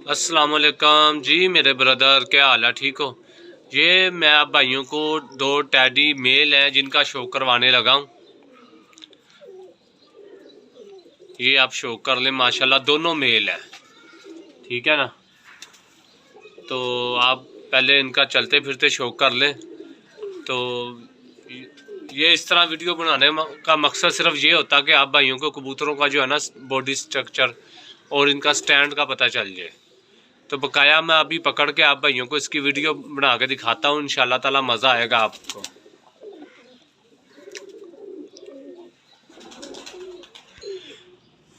अस्सलाम वालेकुम जी मेरे ब्रदर, क्या हाल है? ठीक हो? ये मैं आप भाइयों को दो टैडी मेल हैं जिनका शो करवाने लगा हूँ। ये आप शो कर लें, माशाल्लाह दोनों मेल हैं, ठीक है ना। तो आप पहले इनका चलते फिरते शो कर लें। तो ये इस तरह वीडियो बनाने का मकसद सिर्फ ये होता कि आप भाइयों को कबूतरों का जो है ना बॉडी स्ट्रक्चर और इनका स्टैंड का पता चल जाए। तो बकाया मैं अभी पकड़ के आप भाइयों को इसकी वीडियो बना के दिखाता हूँ, इंशाल्लाह ताला मज़ा आएगा आपको।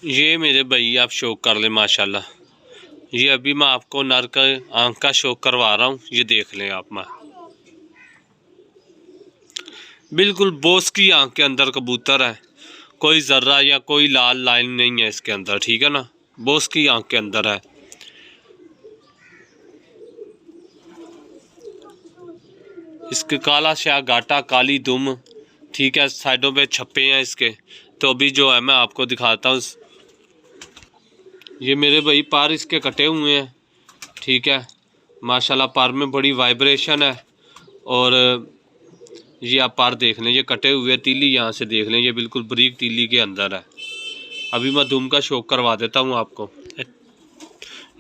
ये मेरे भाई आप शो कर ले माशाल्लाह। ये अभी मैं आपको नर का आँख का शो करवा रहा हूँ, ये देख लें आप। मैं बिल्कुल बोस की आँख के अंदर कबूतर है, कोई ज़र्रा या कोई लाल लाइन नहीं है इसके अंदर, ठीक है ना। बोस की आँख के अंदर है। इसके काला शाह गाटा, काली दुम, ठीक है, साइडों पे छप्पे हैं इसके। तो अभी जो है मैं आपको दिखाता हूँ। ये मेरे भाई पार इसके कटे हुए हैं, ठीक है, माशाल्लाह पार में बड़ी वाइब्रेशन है। और ये आप पार देख लें, ये कटे हुए तीली यहाँ से देख लें, ये बिल्कुल बारीक तीली के अंदर है। अभी मैं दुम का शौक करवा देता हूँ आपको।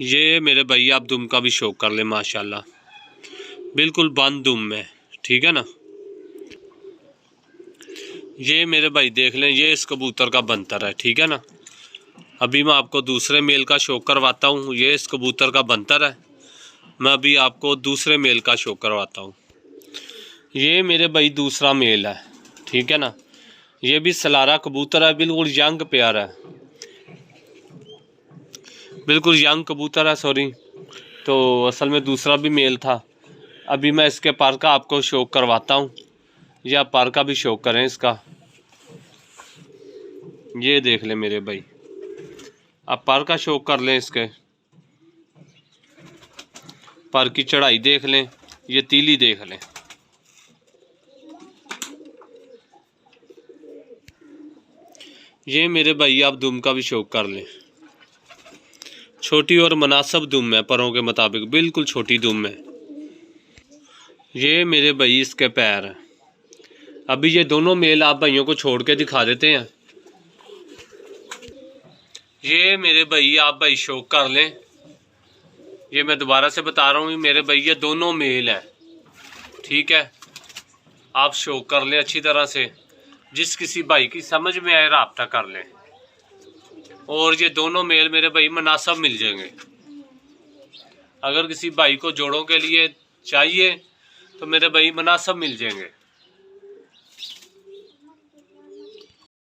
ये मेरे भाई आप दुम का भी शौक कर लें, माशाल्लाह बिल्कुल बंद दुम में, ठीक है ना। ये मेरे भाई देख लें, ये इस कबूतर का बंतर है, ठीक है ना। अभी मैं आपको दूसरे मेल का शो करवाता हूँ। ये इस कबूतर का बंतर है। मैं अभी आपको दूसरे मेल का शो करवाता हूँ। ये मेरे भाई दूसरा मेल है, ठीक है ना। ये भी सलारा कबूतर है, बिल्कुल यंग प्यार है, बिल्कुल यंग कबूतर है, सॉरी। तो असल में दूसरा भी मेल था। अभी मैं इसके पर का आपको शो करवाता हूँ। या पर का भी शो करें इसका, ये देख लें मेरे भाई, आप पर का शो कर लें। इसके पर की चढ़ाई देख लें, ये तीली देख लें। ये मेरे भाई आप दुम का भी शो कर लें। छोटी और मुनासिब दुम है, परों के मुताबिक बिल्कुल छोटी दुम है। ये मेरे भाई इसके पैर हैं। अभी ये दोनों मेल आप भाइयों को छोड़ के दिखा देते हैं। ये मेरे भाई आप भाई शो कर लें। ये मैं दोबारा से बता रहा हूँ, मेरे भाई ये दोनों मेल हैं, ठीक है। आप शो कर लें अच्छी तरह से, जिस किसी भाई की समझ में आए राब्ता कर लें। और ये दोनों मेल मेरे भाई मुनासिब मिल जाएंगे। अगर किसी भाई को जोड़ों के लिए चाहिए तो मेरे भाई मुनासिब मिल जाएंगे।